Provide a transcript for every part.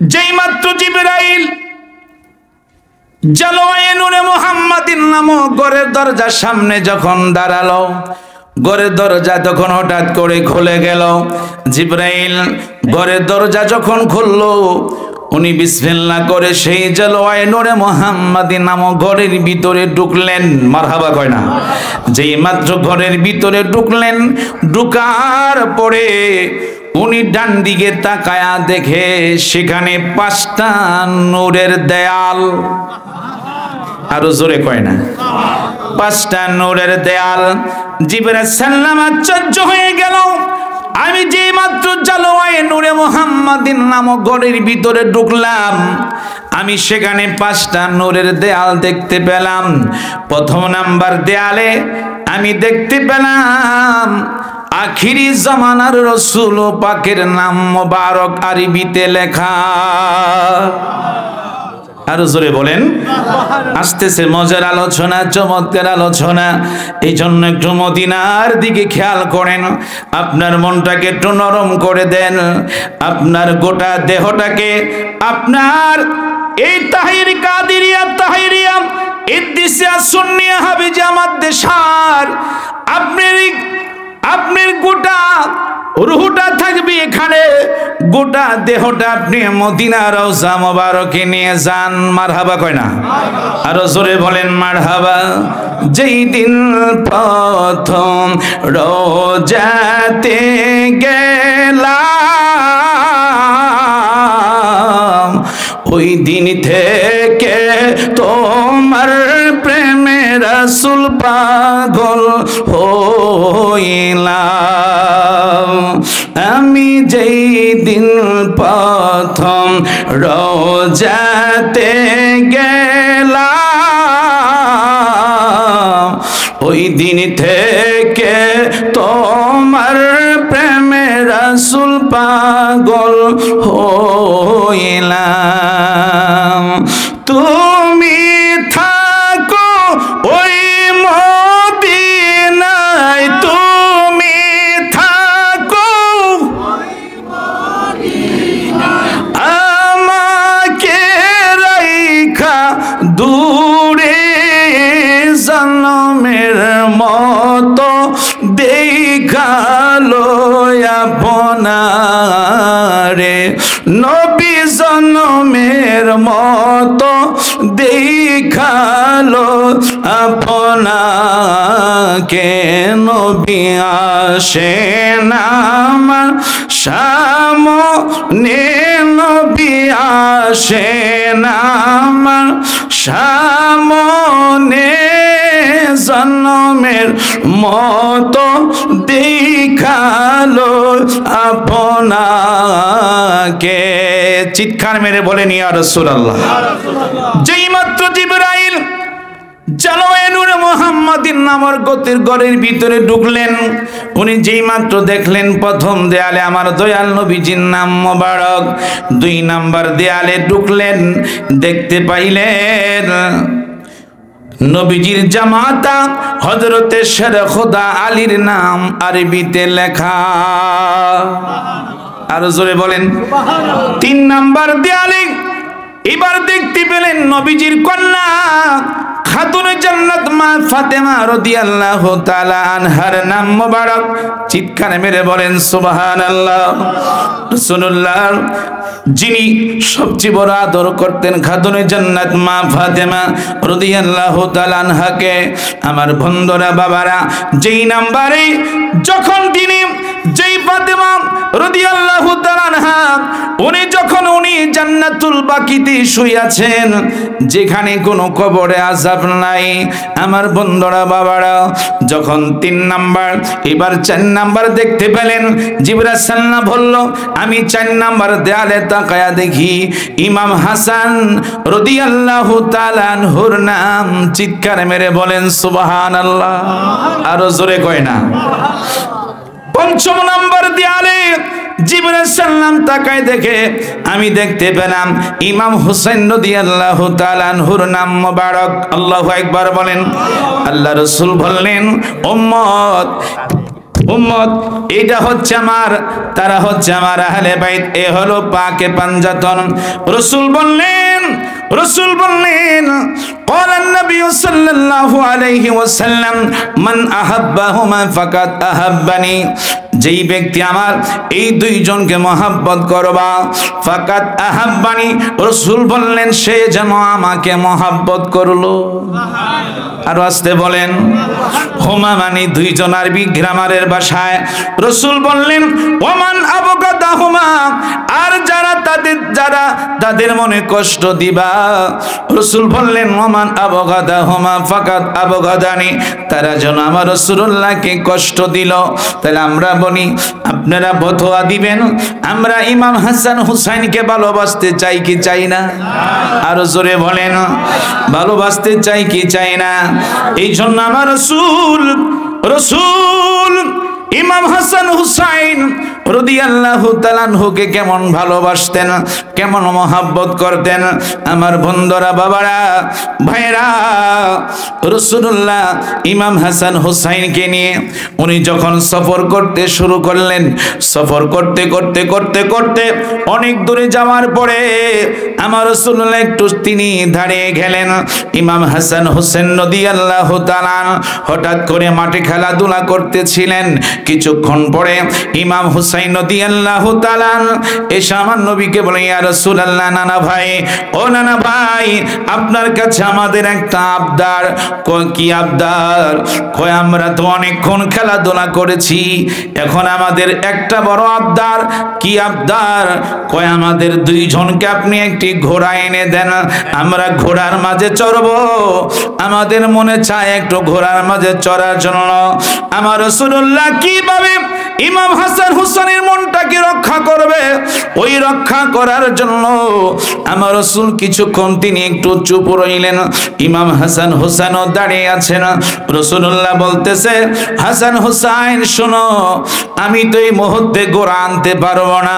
যেই মাত্র জিবরাইল জালওয়ায়ে নূরে মুহাম্মাদিন নামক ঘরের দরজার সামনে যখন দাঁড়ালো, ঘরের দরজা তখন হঠাৎ করে খুলে গেল। জিবরাইল ঘরের দরজা যখন খুললো, উনি বিসমিল্লাহ করে সেই জালওয়ায়ে নূরে মুহাম্মাদিন নামক ঘরের ভিতরে ঢুকলেন। মারহাবা কয় না? যেই মাত্র ঘরের ভিতরে ঢুকলেন, ঢুকার পরে উনি ডান দিকে তাকায়া দেখে সেখানে 5টা নূরের দেয়াল। আরো জোরে কয় না? 5টা নূরের দেয়াল। জিবরাইল সাল্লাম আশ্চর্য হয়ে গেল। আমি যে মাত্র জালওয়ায়ে নূরে মুহাম্মাদিন নামক ঘরের ভিতরে ঢুকলাম, আমি সেখানে 5টা নূরের দেয়াল দেখতে পেলাম। প্রথম নাম্বার দেয়ালে আমি দেখতে পেলাম আখিরি জামানার রাসূল পাকের নাম মোবারক আরবিতে লেখা। আরো জোরে বলেন। আসতেছে মজার আলোচনা, চমৎকার আলোচনা। এই জন্য একটু মদিনার দিকে খেয়াল করেন, আপনার মনটাকে একটু নরম করে দেন, আপনার গোটা দেহটাকে আপনার এই তাহিরি কাদিরিয়া তাহিরিয়া ইদ্দিসিয়া সুন্নিয়া হাবি জামাত দেশার আপনার গোটা রুহটা থাকবে এখানে, গোটা দেহটা আপনি মদিনা রওজা মোবারকে নিয়ে যান। মারহাবা কয় না? আরো জোরে বলেন মারহাবা। যেই দিন প্রথম রওজাতে গেলাম, ওই দিন থেকে তোমার প্রেমে রাসূল পাগল হইলাম। আমি যেই দিন প্রথম রওজাতে গেলাম, ওই দিন থেকে তোমার প্রেমে রাসূল পাগল হইলাম। তুমি থাকো ওই মদিনায়, তুমি থাকো আমাকে রাইখা দূরে, জনমের মতো দেখালো আপনারে নবী, জনমের মতো দেখালো আপনাকে নবী। আসেন আমার সামনে নবী, আসেন আমার সামনে, জনমের মতো দেখালো আপনাকে। চিৎকার মেরে বলেন ইয়া রাসূলুল্লাহ। যেই মাত্র জিবরাইল জালওয়ায়ে নূরে মুহাম্মাদিন নামের ঘরের ভিতরে ঢুকলেন, উনি যেই মাত্র দেখলেন প্রথম দেয়ালে আমার দয়াল নবীজির নাম মোবারক, 2 নাম্বার দেয়ালে ঢুকলেন, দেখতে পাইলেন নবীজির জামাতা হযরতে শেরে খোদা আলীর নাম আরবিতে লেখা। আর জোরে বলেন। 3 নাম্বার দেয়ালে এবার দেখতে পেলেন নবীজির কন্যা খাতুনে জান্নাত মা ফাতেমা রাদিয়াল্লাহু তাআলা আনহার নাম মোবারক। চিৎকার মেরে বলেন সুবহানাল্লাহ। রাসূলুল্লাহ যিনি সবচেয়ে বড় আদর করতেন খাতুনে জান্নাত মা ফাতেমা রাদিয়াল্লাহু তাআলা আনহাকে, আমার বন্ধুরা বাবারা, যেই নাম্বারে যখন তিনি যেই ফাতেমা রাদিয়াল্লাহু তাআলা আনহা উনি জান্নাতুল বাকিতে শুয়ে আছেন, যেখানে কোনো কবরে আযাব নাই, আমার বন্ধুরা বাবারা, যখন 3 নাম্বার এবার 4 নাম্বার দেখতে পেলেন, জিবরাইল সাল্লাল্লাহু বলল আমি 4 নাম্বার দেয়ালে তাকায়া দেখি ইমাম হাসান রাদিয়াল্লাহু তাআলা আনহুর নাম। চিৎকার মেরে বলেন সুবহানাল্লাহ। আরো জোরে কয় না? 5 নাম্বার দেয়ালে জিবরাইল সাল্লাম তাকায় দেখে আমি দেখতে পেলাম ইমাম হুসাইন রাদিয়াল্লাহু তাআলা আনহুর নাম মোবারক। আল্লাহু আকবার বলেন। আল্লাহ রাসূল বললেন উম্মত উম্মত, এটা হচ্ছে আমার, তারা হচ্ছে আমার আহলে বাইত। এ হলো পাকে পাঞ্জাতন। রাসূল বললেন قال النبي صلى الله عليه وسلم من أحبهما فقد أحبني, যেই ব্যক্তি আমার এই দুইজনকে মহব্বত করবা, ফাকাত আহাব্বানি, রাসূল বললেন সে যেন আমাকে মহব্বত করলো। আর আসতে বলেন, হুমা মানে দুইজন আরবি গ্রামারের ভাষায়। রাসূল বললেন ওমান আবগাদাহুমা, আর যারা তাদের মনে কষ্ট দিবা, রাসূল বললেন ওমান আবগাদাহুমা ফাকাত আবগাদানি, তারা যেন আমার রাসূলুল্লাহকে কষ্ট দিল। তাহলে আমরা বলি, আপনারা ফতোয়া দিবেন, আমরা ইমাম হাসান হুসাইনকে ভালোবাসতে চাই কি চাই না? আরো জোরে বলেন, ভালোবাসতে চাই কি চাই না? এই জন্য আমার রাসূল ইমাম হাসান হুসাইন রাদিয়াল্লাহু তাআলা আনহুকে কেমন ভালোবাসতেন, কেমন মহব্বত করতেন। আমার বন্ধুরা, বাবারা, ভাইরা, রাসূলুল্লাহ ইমাম হাসান হুসাইনকে নিয়ে উনি যখন সফর করতে শুরু করলেন, সফর করতে করতে করতে করতে অনেক দূরে যাওয়ার পরে আমার রাসূলুল্লাহ একটু তিনি দাঁড়িয়ে গেলেন। ইমাম হাসান হুসেন রাদিয়াল্লাহু তাআলা হঠাৎ করে মাঠে খেলাধুলা করতেছিলেন। কিছুক্ষণ পরে ইমাম হুসাইন রাদিয়াল্লাহু তাআলা এসে আমার নবীকে বলে, ইয়া রাসূলুল্লাহ, নানা ভাই, ও নানা ভাই, আপনার কাছে আমাদের একটা আবদার। কি আবদার? কয় আমরা তো অনেকক্ষণ খেলাধুলা করেছি, এখন আমাদের একটা বড় আবদার। কি আবদার? কয় আমাদের দুইজনকে আপনি একটি ঘোড়া এনে দেন, আমরা ঘোড়ার মাঝে চড়বো। আমাদের মনে চায় একটু ঘোড়ার মাঝে চড়ার জন্য। আমার রাসূলুল্লাহ কিভাবে ইমাম হাসান হুসাইনের মনটাকে রক্ষা করবে, ওই রক্ষা করার জন্য আমার রাসূল কিছুক্ষণ তিনি একটু চুপ রইলেন। ইমাম হাসান হুসাইনও দাঁড়িয়ে আছেন। রাসূলুল্লাহ বলতেছে, হাসান হুসাইন শোনো, আমি তো এই মুহূর্তে ঘোড়া আনতে পারবো না।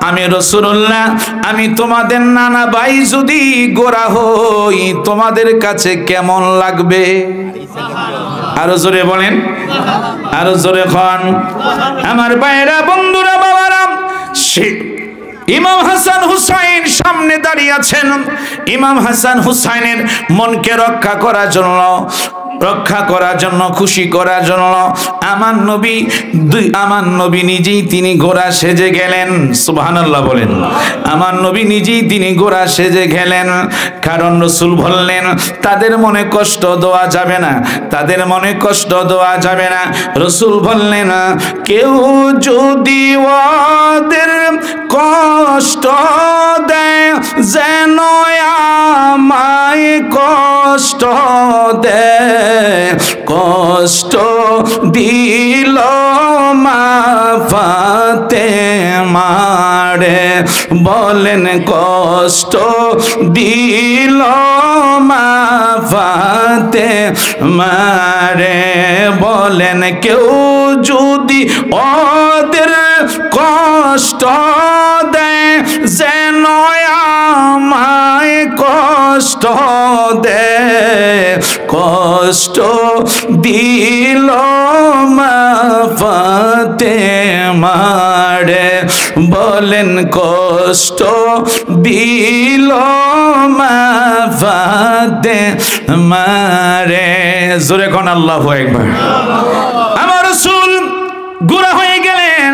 আমি রাসূলুল্লাহ, আমি তোমাদের নানা ভাই যদি ঘোড়া হই তোমাদের কাছে কেমন লাগবে? আরো জোরে বলেন, আরো জোরে খন। আমার ভাইরা, বন্ধুরা, বাবারা, সে ইমাম হাসান হুসাইন সামনে দাঁড়িয়ে আছেন। ইমাম হাসান হুসাইনের মনকে রক্ষা করার জন্য, খুশি করার জন্য আমার নবী নিজেই তিনি ঘোড়া সেজে গেলেন। সুবহানাল্লাহ বলেন। আমার নবী নিজেই তিনি ঘোড়া সেজে গেলেন। কারণ রাসূল বললেন তাদের মনে কষ্ট দেওয়া যাবে না, তাদের মনে কষ্ট দেওয়া যাবে না। রাসূল বললেন কেউ যদি ওদের কষ্ট দেয় যেন আমায় কষ্ট দেয়, কষ্ট দিল মা ফাতেমারে, বলেন কষ্ট দিল মা ফাতেমারে, বলেন কেউ যদি ওদের কষ্ট দেয় যেন আমায় কষ্ট দেয়, কষ্ট দিল মা ফাতেমারে, বলেন কষ্ট দিল মা ফাতেমারে। জোরে কোন আল্লাহু আকবার। আমার রাসূল গোরা হয়ে গেলেন,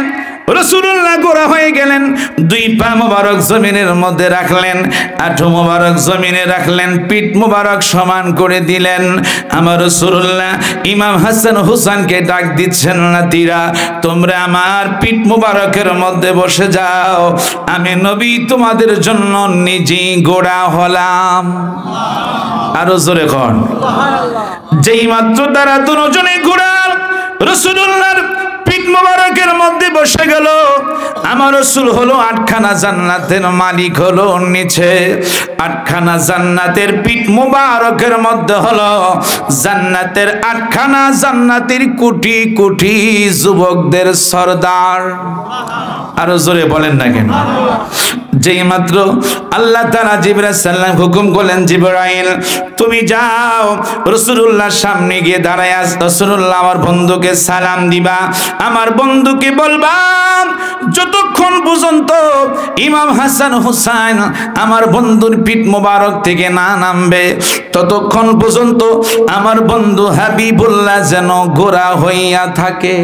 রাসূলুল্লাহ গোরা হয়ে গেলেন। দুই পা মোবারক জমিনের মধ্যে রাখলেন, আঁঠু মোবারক জমিনে রাখলেন, পিঠ মোবারক সমান করে দিলেন। আমার রাসূলুল্লাহ ইমাম হাসান হুসাইনকে ডাক দিচ্ছেন, নাতিরা তোমরা আমার পিঠ মোবারকের মধ্যে বসে যাও, আমি নবী তোমাদের জন্য নিজেই গোড়া হলাম। আরো জোরে কর। যেই মাত্র তারা দুজনে গোড়া রাসূলুল্লাহর পিঠ মোবারকের মধ্যে বসে গেল। আমার রাসূল হলো আটখানা জান্নাতের মালিক, হলো নিচে আটখানা জান্নাতের পিঠ মোবারকের মধ্যে হলো জান্নাতের আটখানা জান্নাতের কোটি কোটি যুবকদের সরদার। আরো জোরে বলেন না কেন? যেই মাত্র আল্লাহ তাআলা জিবরাইল সাল্লাম হুকুম করলেন, জিবরাইল তুমি যাও রাসূলুল্লাহর সামনে গিয়ে দাঁড়ায় রাসূলুল্লাহ আমার বন্ধুকে সালাম দিবা, আমার বন্ধুকে বলবা যতক্ষণ পর্যন্ত ইমাম হাসান হুসাইন আমার বন্ধুর পিঠ মোবারক থেকে না নামবে ততক্ষণ পর্যন্ত আমার বন্ধু হাবিবুল্লাহ যেন গোরা হইয়া থাকে।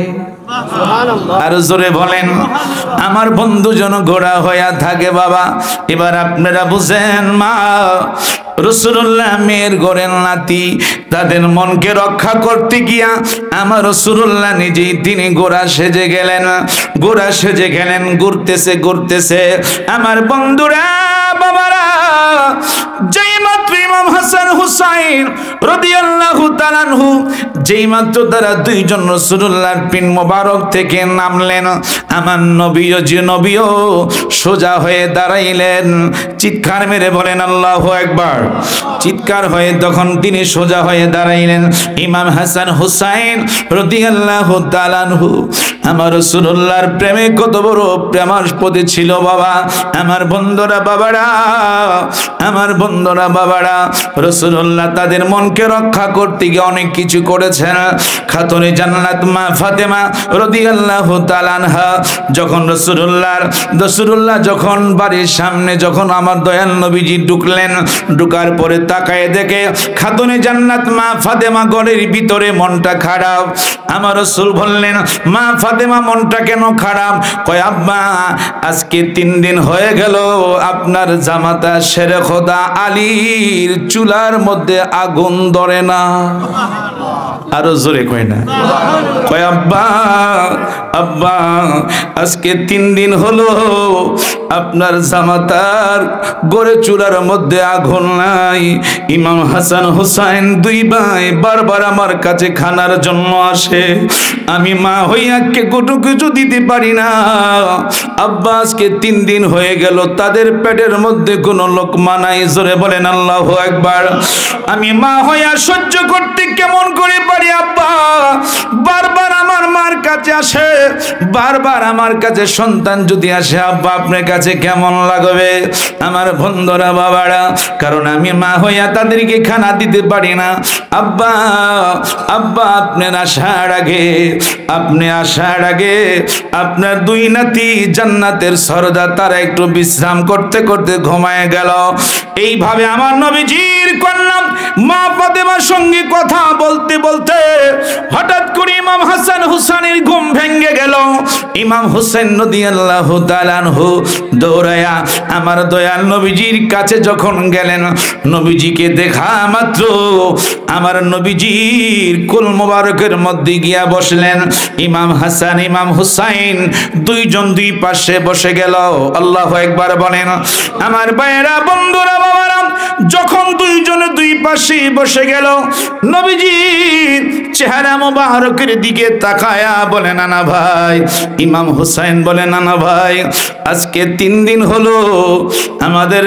আর জোরে বলেন, আমার বন্ধু যেন ঘোড়া হইয়া থাকে। বাবা এবার আপনারা বুঝেন, মা রাসূলুল্লাহ মেয়ের গোরের নাতি, তাদের মনকে রক্ষা করতে গিয়া আমার রাসূলুল্লাহ নিজেই তিনি ঘোড়া সেজে গেলেন, ঘোড়া সেজে গেলেন, ঘুরতেছে আমার বন্ধুরা বাবারা। যেই মাত্র ইমাম হাসান হুসাইন রাদিয়াল্লাহু তাআলা আনহু যেই মাত্র তারা দুইজন রাসূলুল্লাহর পিঠ মোবারক থেকে নামলেন, আমার নবীও সোজা হয়ে দাঁড়াইলেন। চিৎকার মেরে বলেন আল্লাহু আকবার। চিৎকার হয়ে তখন তিনি সোজা হয়ে দাঁড়াইলেন। ইমাম হাসান হুসাইন রাদিয়াল্লাহু তাআলা আনহু আমার রাসূলুল্লাহর প্রেমে কত বড় প্রেমাস্পদ ছিল বাবা। আমার বন্ধুরা বাবারা, আমার বন্ধুরা বাবারা, রাসূলুল্লাহ তাদের মনকে রক্ষা করতে গিয়ে অনেক কিছু করেছেন। খাতুনে জান্নাত মা ফাতেমা রাদিয়াল্লাহু তাআলা আনহা যখন রাসূলুল্লাহ যখন বাড়ির সামনে যখন আমার দয়াল নবীজি ঢুকলেন, ঢুকার পরে তাকায় দেখে খাতুনে জান্নাত মা ফাতেমা ঘরের ভিতরে মনটা খারাপ। আমার রাসূল বললেন, মা ফাতেমা মনটা কেন খারাপ? কয় আব্বা আজকে 3 দিন হয়ে গেল আপনার জামাতা শেরে খোদা আলীর চুলার মধ্যে আগুন ধরে না। আরো জোরে কয় না? কয় আব্বা আজকে 3 দিন হলো আপনার জামাতার গড়ে চুলার মধ্যে আগুন নাই। ইমাম হাসান হুসাইন 2 ভাই বারবার আমার কাছে খানার জন্য আসে, আমি মা হইয়া কোনো কিছু দিতে পারি না। আব্বা আজকে 3 দিন হয়ে গেল তাদের পেটের মধ্যে কোনো লোকমা নাই। জোরে বলেন আল্লাহু আকবার। আমি মা হইয়া সহ্য করতে কেমন করে পারি আব্বা? বারবার আমার মার কাছে আসে, বারবার আমার কাছে সন্তান যদি আসে আব্বা আপনার কাছে কেমন লাগবে? আমার বন্ধুরা বাবারা, কারণ আমি মা হইয়া তাদেরকে খানা দিতে পারি না। আব্বা আপনার আসার আগে আপনার 2 নাতি জান্নাতের সরদার তারা একটু বিশ্রাম করতে করতে ঘুমায় গেল। এইভাবে আমার নবীজির কন্যা মা ফাতেমার সঙ্গে কথা বলতে বলতে হঠাৎ করে ইমাম হাসান হুসাইনের ঘুম ভেঙে গেল। ইমাম হুসাইন রাদিয়াল্লাহু তাআলা আনহু দৌড়ায়া আমার দয়াল নবীজির কাছে যখন গেলেন, নবীজিকে দেখা মাত্র আমার নবীজির কুল মোবারকের মধ্যে গিয়া বসলেন। ইমাম হাসান ইমাম হুসাইন 2 জন 2 পাশে বসে গেল। আল্লাহু আকবার বলেন। আমার ভাইয়েরা বন্ধুরা বাবারা, যখন 2 জনে 2 পাশে বসে গেল, নবীজির চেহারা মোবারকের দিকে তাকায়া বলে, নানা ভাই। ইমাম হুসাইন বলে, নানা ভাই আজকে 3 দিন হলো আমাদের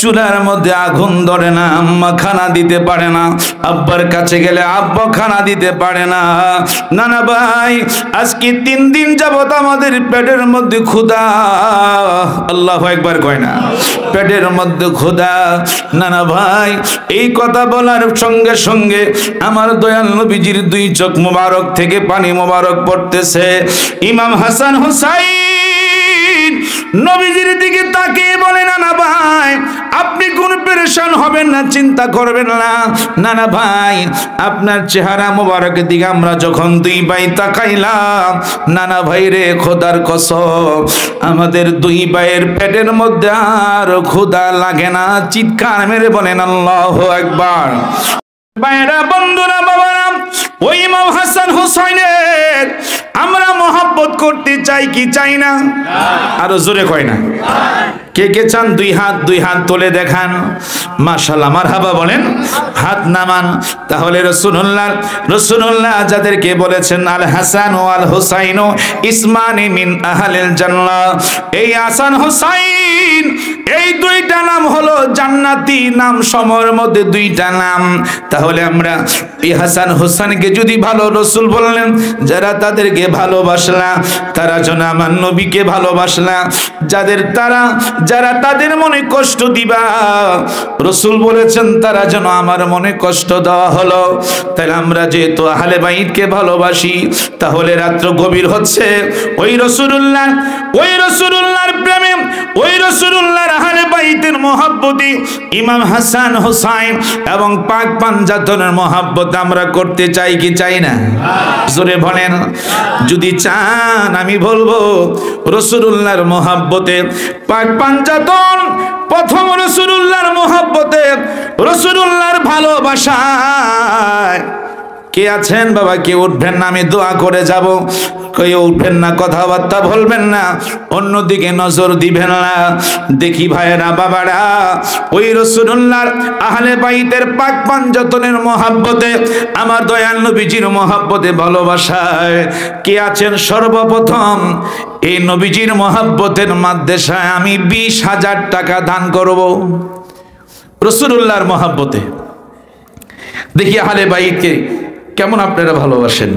চুলার মধ্যে আগুন ধরে না, আম্মা খানা দিতে পারে না, আব্বার কাছে গেলে আব্বা খানা দিতে পারে না। নানা ভাই আজকে 3 দিন যাবত আমাদের পেটের মধ্যে ক্ষুধা। আল্লাহু আকবার কয় না? পেটের মধ্যে ক্ষুধা। নানা ভাই এই কথা বলার সঙ্গে সঙ্গে আমার দয়াল নবীজির 2 চোখ মোবারক থেকে পানি মোবারক পড়তেছে। ইমাম হাসান হুসাইন নবীজির দিকে তাকিয়ে বলে, নানা ভাই আপনি কোন পেরেশান হবেন না, চিন্তা করবেন না। নানা ভাই আপনার চেহারা মোবারকের দিকে আমরা যখন 2 ভাই তাকাইলাম, নানা ভাই রে খোদার কসম আমাদের 2 ভাইয়ের পেটের মধ্যে আর ক্ষুধা লাগে না। চিৎকার মেরে বলেন আল্লাহু আকবার। ভাইরা বন্ধুরা বাবারা, ওই ইমাম হাসান হুসাইনের আমরা মহব্বত করতে চাই কি চাই না? আরো জোরে কয় না? কে কে চান? 2 হাত তুলে দেখান। মাশাআল্লাহ মারহাবা বলেন, হাত নামান। তাহলে রাসূলুল্লাহ যাদেরকে বলেছেন আল হাসান ও আল হুসাইন ইসমানি মিন আহলিল জান্নাহ, এই হাসান হুসাইন এই 2টা নাম হলো জান্নাতি নাম সময়ের মধ্যে দুইটা নাম। তাহলে আমরা এই হাসান হোসেনকে যদি ভালো, রসুল বললেন যারা তাদেরকে ভালোবাসলা তারা যেন আমার নবীকে ভালোবাসলা, যারা তাদের মনে কষ্ট দিবা রসুল বলেছেন তারা যেন আমার মনে কষ্ট দেওয়া হলো। তাহলে আমরা যেহেতু আহলে বাইতকে ভালোবাসি, তাহলে রাত্র গভীর হচ্ছে ওই রসুলুল্লাহর প্রেমে, ওই রসুলুল্লাহর আহলে বাইতের মহব্বতে ইমাম হাসান হোসাইন এবং পাক পাঞ্জাতনের মহব্বত আমরা করতে চাই কি চাই না? জোরে বলেন। যদি চান আমি বলবো রসুলুল্লাহর মহব্বতে পাক পাঞ্জাতন, প্রথম রসুলুল্লাহর মহব্বতে, রসুলুল্লাহর ভালোবাসায় কে আছেন বাবা? কেউ উঠবেন না, আমি দোয়া করে যাব। কেউ উঠবেন না, কথাবার্তা বলবেন না, অন্যদিকে নজর দিবেন না। দেখি ভাইয়েরা বাবারা, ওই রাসূলুল্লাহর আহলে বাইতের পাক পাঞ্জাতনের মহব্বতে, আমার দয়াল নবীজির মহব্বতে ভালোবাসায় কে আছেন? সর্বপ্রথম এই নবীজির মহব্বতের মাদ্রাসায় আমি 20,000 টাকা দান করব রাসূলুল্লাহর মহব্বতে। দেখি আহলে বাইতকে কেমন আপনারা ভালোবাসেন।